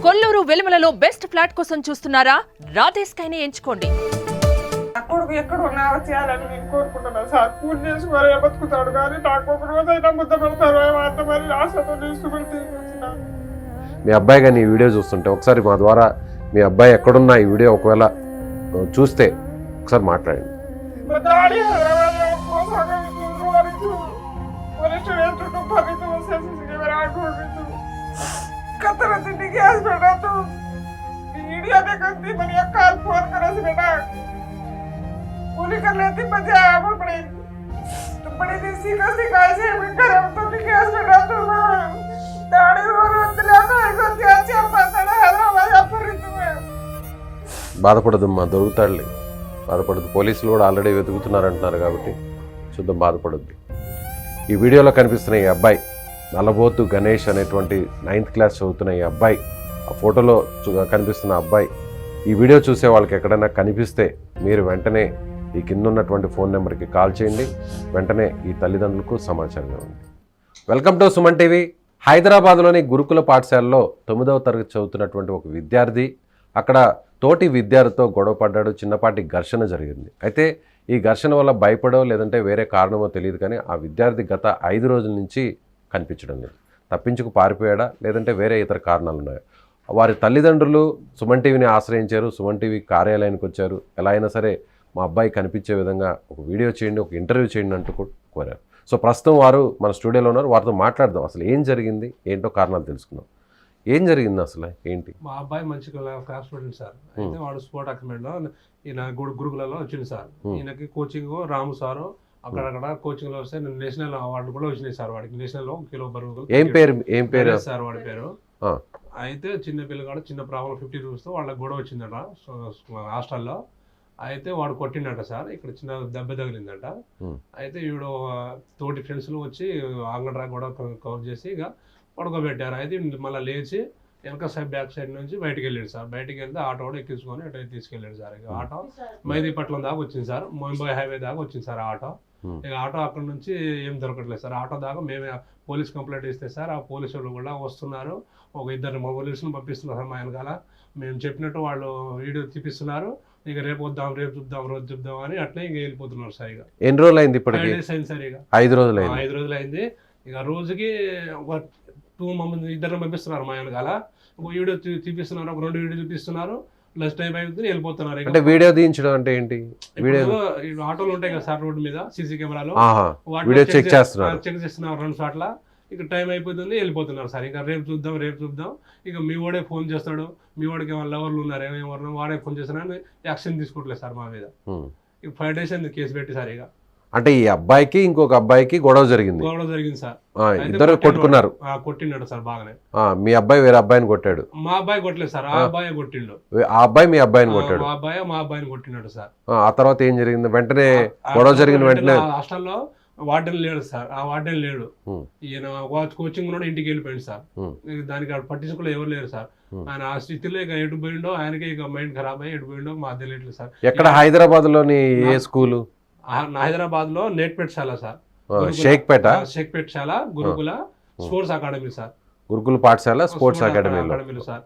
Kolluru వెలుమలలో best flat కోసం చూస్తున్నారా? రాధేశ్ కైనే ఎంచుకోండి. కొడుకు ఎక్కడ ఉన్నా చేయాలని నేను కోరుకుంటున్నాను సార్. పూజ చేసుకోవాలి బతుకుతాడు కానీ నాకు ఒక రోజైనా ముద్ద పెడతారు అంత మరి ఆశతో మీ అబ్బాయి కానీ ఈ వీడియో చూస్తుంటే ఒకసారి మా ద్వారా మీ అబ్బాయి ఎక్కడున్నా ఈ వీడియో ఒకవేళ చూస్తే ఒకసారి మాట్లాడండి. पूरी कर लेती मजे आया बड़े तो बड़ी देसी का सिखाई से कर तो निकास में डाल तो दाढ़ी और अंदर का एक क्या चलता था हैदराबाद पर तुम्हें బాధపడదమ్మా, దొరుకుతాడులే, బాధపడదు. పోలీసులు కూడా ఆల్రెడీ వెతుకుతున్నారు అంటున్నారు కాబట్టి చూద్దాం, బాధపడద్దు. ఈ వీడియోలో కనిపిస్తున్న ఈ అబ్బాయి నల్లబోతు గణేష్ అనేటువంటి 9th క్లాస్ చదువుతున్న ఈ అబ్బాయి, ఆ ఫోటోలో కనిపిస్తున్న అబ్బాయి ఈ వీడియో చూసే వాళ్ళకి ఎక్కడైనా కనిపిస్తే మీరు వెంటనే ఈ కింద ఉన్నటువంటి ఫోన్ నెంబర్కి కాల్ చేయండి. వెంటనే ఈ తల్లిదండ్రులకు సమాచారం ఇవ్వండి. Welcome to Suman TV. హైదరాబాద్లోని గురుకుల పాఠశాలలో 9వ తరగతి చదువుతున్నటువంటి ఒక విద్యార్థి అక్కడ తోటి విద్యార్థితో గొడవ పడ్డాడు. చిన్నపాటి ఘర్షణ జరిగింది. అయితే ఈ ఘర్షణ వల్ల భయపడో లేదంటే వేరే కారణమో తెలియదు కానీ ఆ విద్యార్థి గత 5 రోజుల నుంచి కనిపించడం లేదు. తప్పించుకు పారిపోయాడా లేదంటే వేరే ఇతర కారణాలు ఉన్నాయా? వారి తల్లిదండ్రులు సుమన్ టీవీని ఆశ్రయించారు. సుమన్ టీవీ కార్యాలయానికి వచ్చారు. ఎలా అయినా సరే మా అబ్బాయి కనిపించే విధంగా ఒక వీడియో చేయండి, ఒక ఇంటర్వ్యూ చేయండి అంటూ కూడా కోరారు. సో ప్రస్తుతం వారు మన స్టూడియోలో ఉన్నారు. వారితో మాట్లాడదాం. అసలు ఏం జరిగింది, ఏంటో కారణాలు తెలుసుకుందాం. ఏం జరిగింది అసలు ఏంటి? మా అబ్బాయి మంచి క్లాస్ స్టూడెంట్ సార్. అయితే వాడు స్పోర్ట్ అకాడమీలో ఈయన గురుకులలో వచ్చింది సార్. ఈయనకి కోచింగ్ రాము సారు అక్కడక్కడ కోచింగ్ లో వస్తే నేషనల్ అవార్డు కూడా వచ్చినాయి సార్. వాడికి నేషనల్ లో కిలో బరువు. ఏం పేరు సార్ వాడి పేరు. అయితే చిన్న పిల్లగాడు చిన్న ప్రాబ్లం 50 రూపీస్తో వాళ్ళకి గొడవ వచ్చిందట హాస్టల్లో. అయితే వాడు కొట్టిండట సార్. ఇక్కడ చిన్న దెబ్బ తగిలిందట. అయితే వీడు తోటి ఫ్రెండ్స్లు వచ్చి ఆంగడ్రా గొడవ కవర్ చేసి ఇక పడుకోబెట్టారు. అయితే మళ్ళీ లేచి వెనక సైడ్ బ్యాక్ సైడ్ నుంచి బయటికి వెళ్ళాడు సార్. బయటికి వెళ్తే ఆటో కూడా ఎక్కించుకొని అటు తీసుకెళ్ళాడు సార్. ఇక ఆటో మైదీపట్నం దాకా వచ్చింది సార్. ముంబై హైవే దాకా వచ్చింది సార్ ఆటో. ఇక ఆటో అక్కడ నుంచి ఏం దొరకట్లేదు సార్. ఆటో దాకా మేమే పోలీస్ కంప్లైంట్ ఇస్తే సార్ ఆ పోలీసు వాళ్ళు కూడా వస్తున్నారు. ఒక 2 పోలీసులు పంపిస్తున్నారు సార్ మా వెనకాల. మేము చెప్పినట్టు వాళ్ళు వీడియో తీపిస్తున్నారు. ఇక రేపు వద్దాం, రేపు చూద్దాం, రోజు చూద్దాం అని అట్లే ఇక వెళ్ళిపోతున్నారు సార్. ఇక ఎన్ని రోజులు అయింది? ఇప్పుడు 5 days అయింది సార్. ఇక 5 రోజులు అయింది. ఇక రోజుకి ఒక 2 మంది 2 పంపిస్తున్నారు మా వెనకాల. ఒక వీడియో తీపిస్తున్నారు, ఒక 2 వీడియో చూపిస్తున్నారు. ప్లస్ టైం అయిపోతుంది వెళ్ళిపోతున్నారు. అంటే వీడియో తీయించడం అంటే ఏంటి? ఆటోలు ఉంటాయి కదా సార్ రోడ్డు మీద సీసీ కెమెరాలు, చెక్ చేస్తున్నారు 2 చోట్ల. ఇక టైం అయిపోతుంది వెళ్ళిపోతున్నారు సార్. ఇక రేపు చూద్దాం. ఇక మీ వాడే ఫోన్ చేస్తాడు. మీ వాడికి ఏమైనా లవర్లు ఉన్నారు ఏమేమో వాడే ఫోన్ చేస్తున్నారని యాక్షన్ తీసుకోవట్లేదు సార్ మా మీద. ఇక 5 days అయింది కేసు పెట్టి సార్. ఇక అంటే ఈ అబ్బాయికి ఇంకొక అబ్బాయికి గొడవ జరిగింది సార్. ఇద్దరు కొట్టుకున్నారు. కొట్టిండడు సార్ బాగానే. మీ అబ్బాయి వేరే అబ్బాయిని కొట్టాడు. మా అబ్బాయి కొట్టలేదు సార్. ఆ అబ్బాయి కొట్టిండు. ఆ అబ్బాయి మీ అబ్బాయిని కొట్టాడు. మా అబ్బాయిని కొట్టినాడు సార్. ఆ తర్వాత ఏం జరిగింది? వెంటనే గొడవ జరిగిన వెంటనే హాస్టల్లో వార్డెన్ లేడు సార్. ఆ వార్డెన్ లేడు. ఈయన కోచింగ్ కూడా ఇంటికి వెళ్ళిపోయింది సార్. దానికి పట్టించుకోలేదు, ఎవరు లేరు సార్. ఆయన ఆ స్థితిలో ఇక ఎటు పోయిండో ఆయనకి ఇక మైండ్ ఖరాబ్ అయ్యి ఎటు పోయిండో మా తెలియట్లేదు సార్. ఎక్కడ? హైదరాబాద్ లోని ఏ స్కూలు? హైదరాబాద్ లో నేట్పేట్ శాల సార్. షేక్పేట శాల గురుకుల స్పోర్ట్స్ అకాడమీ సార్. గురుకుల పాఠశాల స్పోర్ట్స్ అకాడమీలో సార్.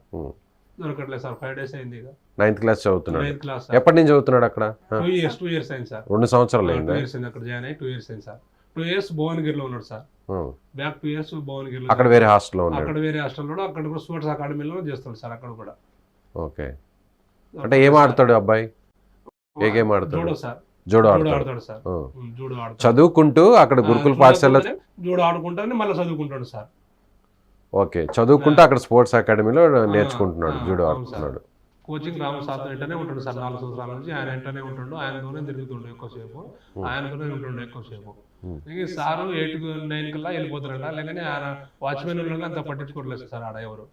దొరకట్లేదు సార్. 5 days అయింది. 9th క్లాస్ చదువుతున్నాడు. 9th class. ఎప్పటి నుంచి చదువుతున్నాడు అక్కడ? 2 years అయింది సార్. 2 సంవత్సరాలు అయింది. 2 years అయింది అక్కడ జాయిన్ అయ్యి 2 years అయింది సార్. 2 years భువనగిరిలో ఉన్నాడు సార్. బ్యాక్ 2 years భువనగిరిలో. అక్కడ వేరే హాస్టల్లో ఉన్నాడు. అక్కడ వేరే హాస్టల్లో అక్కడ కూడా స్పోర్ట్స్ అకాడమీలో చేస్తాడు సార్. అక్కడ కూడా. ఓకే. అంటే ఏం ఆడతాడు అబ్బాయి? ఏ గేమ్ ఆడతాడు? Judo sir. జూడో ఆడతాడు సార్. జూడో ఆడతాడు. చదువుకుంటూ అక్కడ గురుకుల పాఠశాలలో జూడో ఆడుకుంటాను మళ్ళీ చదువుకుంటాడు సార్. ఓకే. చదువుకుంటూ అక్కడ స్పోర్ట్స్ అకాడమీలో నేర్చుకుంటున్నాడు, జూడో ఆడుతున్నాడు. కోచింగ్ రాము సార్ వెంటనే ఉంటాడు సార్. 4 సంవత్సరాల నుంచి ఆయన వెంటనే ఉంటుండు. ఆయనతోనే తిరుగుతుండే ఎక్కువసేపు. ఆయనతోనే ఉంటుండే ఎక్కువసేపు. ఇక సారు 8 to 9 కల్లా వెళ్ళిపోతారంట. లేకపోతే ఆయన వాచ్మెన్ అంత పట్టించుకోవట్లేదు సార్. ఆడ ఎవరు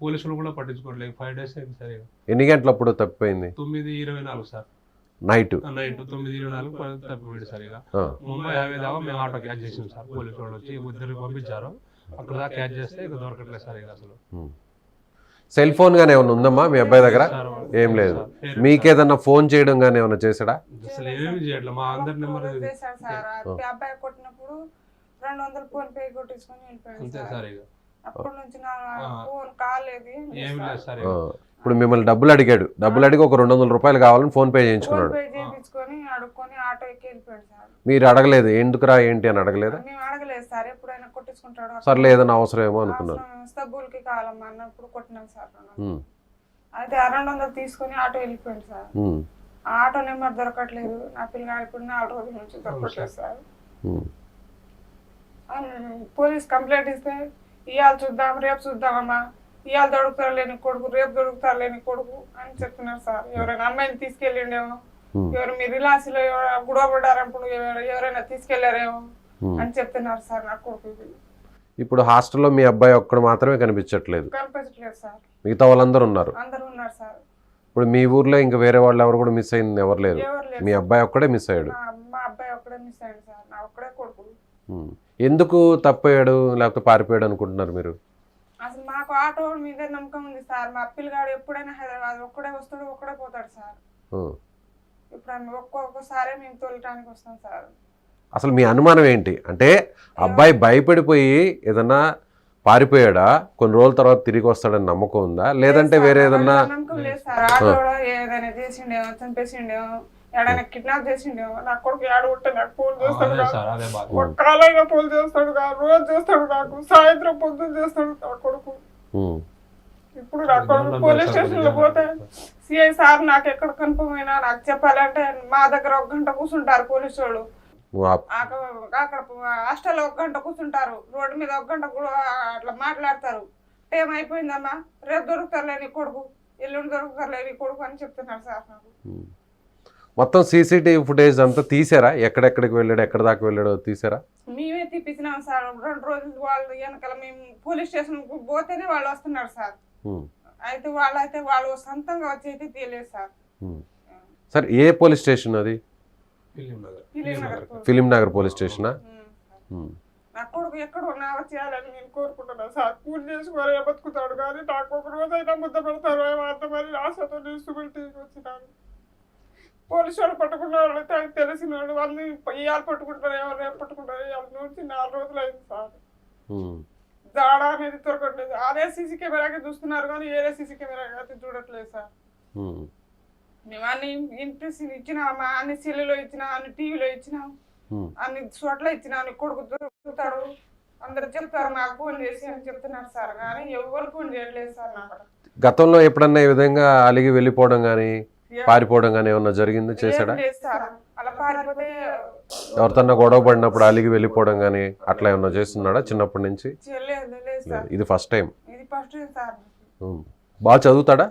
పోలీసులు కూడా పట్టించుకోవట్లేదు. 5 days అయింది సార్. ఎన్ని గంటలు అప్పుడు తప్పిపోయింది? 9:24 సార్. నైట్ 9:24 తప్పిపోయింది సార్. ఇక ముంబై హైవే దాకా మేము ఆటో క్యాచ్ చేసాం సార్. పోలీసు వాళ్ళు వచ్చి 2 పంపించారు. అక్కడ దాకా క్యాచ్ చేస్తే ఇక దొరకట్లేదు సార్. ఇక అసలు సెల్ ఫోన్ గానీ ఏమన్నా ఉందమ్మా మీ అబ్బాయి దగ్గర? ఏం లేదు. మీకేదన్నా ఫోన్ చేయడం గానీ ఏమన్నా చేశాడా? అసలు ఏమి చేయట్లేదు. మా అందరి నెంబర్ అబ్బాయి కొట్టినప్పుడు 200 ఫోన్ పే కొట్టించుకొని అంతే సార్. ఇక అప్పటి నుంచి నా ఫోన్ కాలేదు ఏమి లేదు సార్ ఆ, ఇప్పుడు మిమ్మల్ని డబ్బులు అడిగాడు, డబ్బులు అడిగి ఒక 200 రూపాయలు కావాలని ఫోన్ పే ఫోన్ చేయించుకున్నాడు. పే చేయించుకొని అడుక్కొని ఆటో ఎక్కి వెళ్ళిపోయాడు సార్. మీరు అడగలేదు ఎందుకురా ఏంటి అని అడగలేదా? మేము అడగలేదు సార్, ఎప్పుడైనా కొట్టించుకుంటాడు సర్లే ఏదైనా అవసరమేమో అనుకున్నారు. సబ్బులకి కావాలమ్మా అన్నప్పుడు కొట్టినాం సార్. ఉమ్, అయితే 200 తీసుకొని ఆటో వెళ్ళిపోయాడు సార్. ఉమ్, ఆ ఆటో నెంబర్ దొరకట్లేదు, నా పిల్లగాడు ఇప్పుడు 4 రోజుల నుంచి దొరకట్లేదు సార్. ఉమ్. పోలీస్ కంప్లైంట్ ఇస్తే ఇవాళ చూద్దాం రేపు చూద్దామమ్మా, ఇవాళ దొరుకుతారు లేని కొడుకు రేపు దొరుకుతారు లేని కొడుకు అని చెప్తున్నారు సార్. ఎవరైనా అమ్మాయిని తీసుకెళ్ళిండేమో, ఎవరు మీ రిలాన్స్లో గొడవ పడ్డారప్పుడు ఎవరైనా తీసుకెళ్లారేమో అని చెప్తున్నారు సార్. నా కొడుకు ఇప్పుడు హాస్టల్లో మీ అబ్బాయి ఒక్కడు మాత్రమే కనిపించట్లేదు, కనిపించట్లేదు సార్. మిగతా వాళ్ళందరూ ఉన్నారు. అందరూ ఉన్నారు సార్. ఇప్పుడు మీ ఊర్లో ఇంకా వేరే వాళ్ళు ఎవరు కూడా మిస్ అయింది ఎవరు లేరు, ఎవరు లేరు మీ అబ్బాయి ఒక్కడే మిస్ అయ్యాడు. మా అబ్బాయి ఒక్కడే మిస్ అయ్యాడు సార్, నా ఒక్కడే కొడుకు. ఉమ్. ఎందుకు తప్పయ్యాడు లేకపోతే పారిపోయాడు అనుకుంటున్నారు మీరు? అసలు మాకు ఆటో మీద నమ్మకం ఉంది సార్. మా పిల్లగాడు ఎప్పుడైనా హైదరాబాద్ ఒక్కడే వస్తాడు, ఒక్కడే పోతాడు సార్. ఉమ్. ఇప్పుడు ఒక్కొక్కసారి మేము తోలటానికి వస్తాం సార్. అసలు మీ అనుమానం ఏంటి అంటే అబ్బాయి భయపడిపోయి ఏదన్నా పారిపోయాడా, కొన్ని రోజుల తర్వాత తిరిగి వస్తాడని నమ్మకం ఉందా, లేదంటే వేరే ఏదన్నా? నమ్మకం లేదు సార్. ఆటో ఏదైనా చేసిండేమో, చంపేసిండేమో, ఏడైనా కిడ్నాప్ చేసిండేమో. నా కొడుకు ఏడు ఉంటే నాకు ఫోన్ చేస్తాడు, సార్ అదే బాధ. ఒక్కలైనా ఫోన్ చేస్తాడు, రోజు చేస్తాడు, నాకు సాయంత్రం పొద్దున్న చేస్తాడు నా కొడుకు. ఉమ్. ఇప్పుడు నా కొడుకు పోలీస్ స్టేషన్ లో పోతే సిఐ సార్ నాకు ఎక్కడ కన్ఫర్మ్ అయినా నాకు చెప్పాలంటే మా దగ్గర 1 గంట కూర్చుంటారు పోలీసు వాళ్ళు. అక్కడ హాస్టల్లో 1 గంట కూర్చుంటారు, రోడ్డు మీద 1 గంట కూడా అట్లా మాట్లాడతారు. టైం అయిపోయిందమ్మా, రేపు దొరుకుతారులే నీ కొడుకు, ఎల్లుండి దొరుకుతారులే నీ కొడుకు అని చెప్తున్నారు సార్ నాకు. మొత్తం సీసీటీవీ ఫుటేజ్ అంతా తీసారా? ఎక్కడెక్కడికి వెళ్ళాడు, ఎక్కడ దాకా వెళ్ళాడో తీసారా? మేమే తీపించినాం సార్. 2 రోజులు వాళ్ళు వెనకాల మేము పోలీస్ స్టేషన్ పోతేనే వాళ్ళు వస్తున్నారు సార్. అయితే వాళ్ళు సొంతంగా వచ్చి అయితే తీయలేదు సార్. సార్ ఏ పోలీస్ స్టేషన్ అది? ఫిలిం నగర్ పోలీస్ స్టేషనా? నా కొడుకు ఎక్కడ ఉన్నా చేయాలని నేను కోరుకుంటున్నా సార్. పూజ చేసుకోవాలి బతుకుతాడు కానీ నాకు ఒక రోజైనా ముద్ద పెడతారు అంత మరి ఆశతో డిస్ట్రిబ్యూటీకి వచ్చినాను. పోలీసు వాళ్ళు పట్టుకున్న వాళ్ళు తెలిసిన వాళ్ళు వాళ్ళని ఇవాళ పట్టుకుంటారు, ఎవరు రేపు పట్టుకుంటారు. ఇవాళ నుంచి 4 రోజులు అయింది సార్. జాడ అనేది దొరకట్లేదు. అదే సీసీ కెమెరాకి చూస్తున్నారు కానీ వేరే సీసీ కెమెరా అయితే చూడట్లేదు సార్. మేము అన్ని ఇంట్రెస్ట్ ఇచ్చినాం, అన్ని సెల్లులో ఇచ్చినాం, అన్ని టీవీలో ఇచ్చినాం, అన్ని చోట్ల ఇచ్చినాం. నీ కొడుకు దొరుకుతాడు అందరు చెప్తారు, నాకు ఫోన్ చేసి అని చెప్తున్నారు సార్. కానీ ఎవరు ఫోన్ చేయట్లేదు సార్ నాకు. గతంలో ఎప్పుడన్నా ఈ విధంగా అలిగి వెళ్ళిపోవడం కానీ పారిపోవడం కానీ ఏమన్నా జరిగింది, చేశాడా? అలా పారిపోతే ఎవరితోన్నా గొడవ పడినప్పుడు అలిగి వెళ్ళిపోవడం కానీ అట్లా ఏమన్నా చేస్తున్నాడా చిన్నప్పటి నుంచి? ఇది ఫస్ట్ టైం. ఇది ఫస్ట్ టైం సార్. బాగా చదువుతాడా?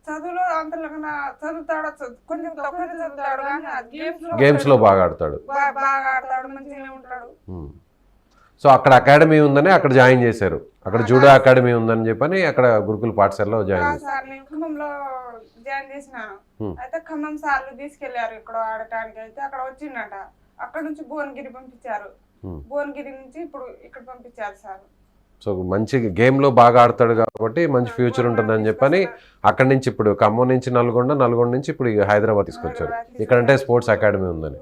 చదువులో అంత చదువుతాడు, కొంచెం తక్కువ చదువుతాడు కానీ గేమ్స్ లో బాగా ఆడతాడు, బాగా ఆడతాడు, మంచిగానే ఉంటాడు. సో అక్కడ అకాడమీ ఉందని అక్కడ జాయిన్ చేశారు, అక్కడ జూడో అకాడమీ ఉందని చెప్పని అక్కడ గురుకుల పాఠశాలలో జాయిన్ చేశారు. నేను ఖమ్మంలో జాయిన్ చేసినాను. అయితే ఖమ్మం సార్లు తీసుకెళ్లారు ఇక్కడ ఆడటానికి. అయితే అక్కడ వచ్చిండట, అక్కడ నుంచి భువనగిరి పంపించారు, భువనగిరి నుంచి ఇప్పుడు ఇక్కడ పంపించారు సార్. సో మంచి గేమ్ లో బాగా ఆడతాడు కాబట్టి మంచి ఫ్యూచర్ ఉంటుందని చెప్పని అక్కడి నుంచి ఇప్పుడు ఖమ్మం నుంచి నల్గొండ నుంచి ఇప్పుడు హైదరాబాద్ తీసుకొచ్చారు. ఇక్కడంటే స్పోర్ట్స్ అకాడమీ ఉందని.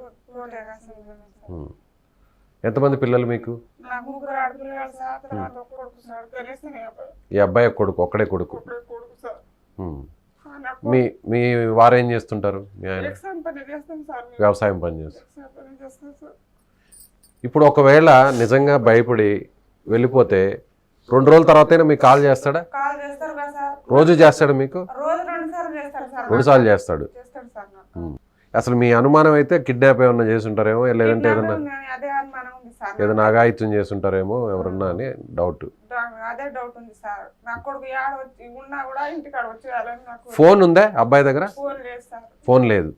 ఎంతమంది పిల్లలు మీకు? ఈ అబ్బాయి కొడుకు, ఒక్కడే కొడుకు. మీ వారు ఏం చేస్తుంటారు? మీ ఆయన వ్యవసాయం పని చేస్తారు. ఇప్పుడు ఒకవేళ నిజంగా భయపడి వెళ్ళిపోతే 2 రోజుల తర్వాతైనా మీకు కాల్ చేస్తాడా? రోజు చేస్తాడు మీకు? 2 సార్లు చేస్తాడు. అసలు మీ అనుమానం అయితే కిడ్నాప్ ఏమన్నా చేస్తుంటారేమో, లేదంటే ఏదైనా అఘాయిత్యం చేస్తుంటారేమో ఎవరన్నా అని డౌట్. అదే డౌట్ ఉంది సార్. నా కొడుకు ఉన్నా కూడా ఇంటికాడ వచ్చి. ఫోన్ ఉందా అబ్బాయి దగ్గర? ఫోన్ లేదు.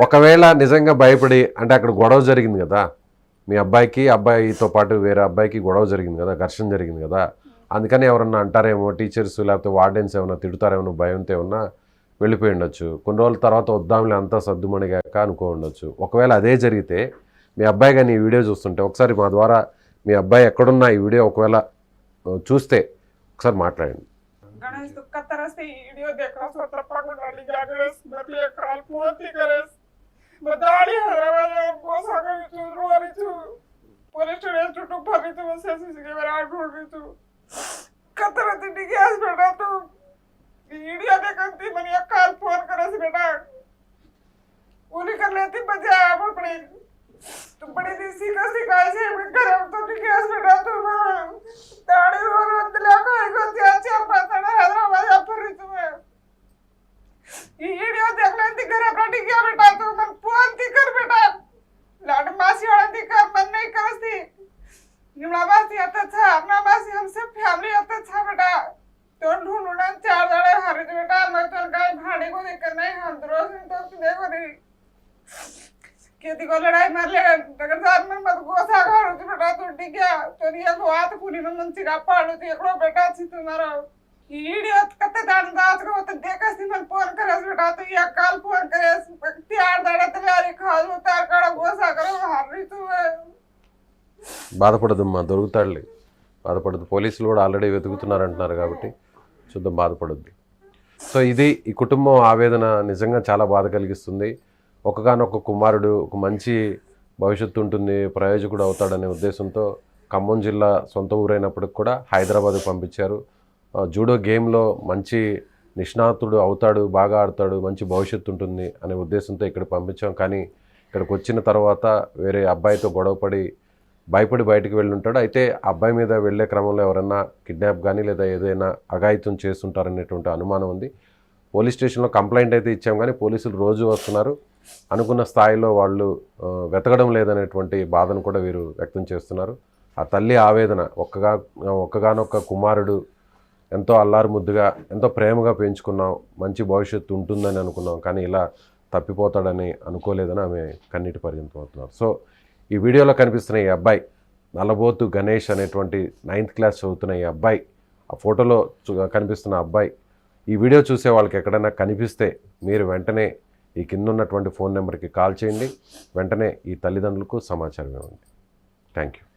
ఒకవేళ నిజంగా భయపడి అంటే అక్కడ గొడవ జరిగింది కదా, మీ అబ్బాయితో పాటు వేరే అబ్బాయికి గొడవ జరిగింది కదా, ఘర్షణ జరిగింది కదా, అందుకని ఎవరన్నా అంటారేమో, టీచర్స్ లేకపోతే వార్డెన్స్ ఏమన్నా తిడతారేమో భయంతో ఏమన్నా వెళ్ళిపోయి ఉండొచ్చు. కొన్ని రోజుల తర్వాత వద్దాంలే అంతా సర్దుమణిగాక అనుకో ఉండొచ్చు. ఒకవేళ అదే జరిగితే మీ అబ్బాయి కానీ ఈ వీడియో చూస్తుంటే ఒకసారి మా ద్వారా మీ అబ్బాయి ఎక్కడున్నా ఈ వీడియో ఒకవేళ చూస్తే ఒకసారి మాట్లాడండి. कतरा तिंडी गैस बेटा तू वीडियो देखती मैंने एक कॉल फोन करे से बेटा उन्हीं कर लेती बजा बोल पड़े तू बड़ी दी सिखाई से घर तो नी गैस बेटा तू दाढ़ी और अंदर को चार पांच हैदराबाद पर तुम्हें ये वीडियो देख लेती घर अपना टिकिया बेटा तू मन फोन ती कर बेटा लाड मासी वाला ती कर मन नहीं करती निमला मासी आता था अपना मासी हम सब फैमिली आता था बेटा तो ढूंढना 4 दाड़े हरे बेटा मैं तो गाय भाड़े को देकर नहीं हम रोज तो देखो नहीं खेती को लड़ाई मार ले अगर साथ में मत गोसा करो तो बेटा तू टिकिया तो ये को हाथ कुली में मन सिका पाड़ो तो एकड़ो बेटा छी तुम्हारा वीडियो कते दांदाज को तो देखस मन फोन करस बेटा तो ये काल फोन करस 4 दाड़े तैयारी खाओ तार काड़ा गोसा करो हरी तू బాధపడదమ్మా దొరుకుతాడులే బాధపడదు పోలీసులు కూడా ఆల్రెడీ వెతుకుతున్నారు అంటున్నారు కాబట్టి చూద్దాం బాధపడద్దు సో ఇది ఈ కుటుంబం ఆవేదన నిజంగా చాలా బాధ కలిగిస్తుంది ఒకగానొక కుమారుడు ఒక మంచి భవిష్యత్తు ఉంటుంది ప్రయోజకుడు అవుతాడనే ఉద్దేశంతో ఖమ్మం జిల్లా సొంత ఊరైనప్పటికి కూడా హైదరాబాద్కు పంపించారు జూడో గేమ్లో మంచి నిష్ణాతుడు అవుతాడు బాగా ఆడతాడు మంచి భవిష్యత్తు ఉంటుంది అనే ఉద్దేశంతో ఇక్కడ పంపించాం కానీ ఇక్కడికి వచ్చిన తర్వాత వేరే అబ్బాయితో గొడవపడి భయపడి బయటకు వెళ్ళి ఉంటాడు అయితే అబ్బాయి మీద వెళ్ళే క్రమంలో ఎవరన్నా కిడ్నాప్ కానీ లేదా ఏదైనా అఘాయిత్యం చేస్తుంటారనేటువంటి అనుమానం ఉంది పోలీస్ స్టేషన్లో కంప్లైంట్ అయితే ఇచ్చాం కానీ పోలీసులు రోజు వస్తున్నారు అనుకున్న స్థాయిలో వాళ్ళు వెతకడం లేదనేటువంటి బాధను కూడా వీరు వ్యక్తం చేస్తున్నారు ఆ తల్లి ఆవేదన ఒక్కగానొక్క కుమారుడు ఎంతో అల్లారు ముద్దుగా ఎంతో ప్రేమగా పెంచుకున్నాం మంచి భవిష్యత్తు ఉంటుందని అనుకున్నాం కానీ ఇలా తప్పిపోతాడని అనుకోలేదని ఆమె కన్నీటి పర్యంతం అవుతున్నారు సో ఈ వీడియోలో కనిపిస్తున్న ఈ అబ్బాయి నల్లబోతు గణేష్ అనేటువంటి 9th క్లాస్ చదువుతున్న ఈ అబ్బాయి ఆ ఫోటోలో కనిపిస్తున్న అబ్బాయి ఈ వీడియో చూసే వాళ్ళకి ఎక్కడైనా కనిపిస్తే మీరు వెంటనే ఈ కింద ఉన్నటువంటి ఫోన్ నెంబర్కి కాల్ చేయండి వెంటనే ఈ తల్లిదండ్రులకు సమాచారం ఇవ్వండి థ్యాంక్ యూ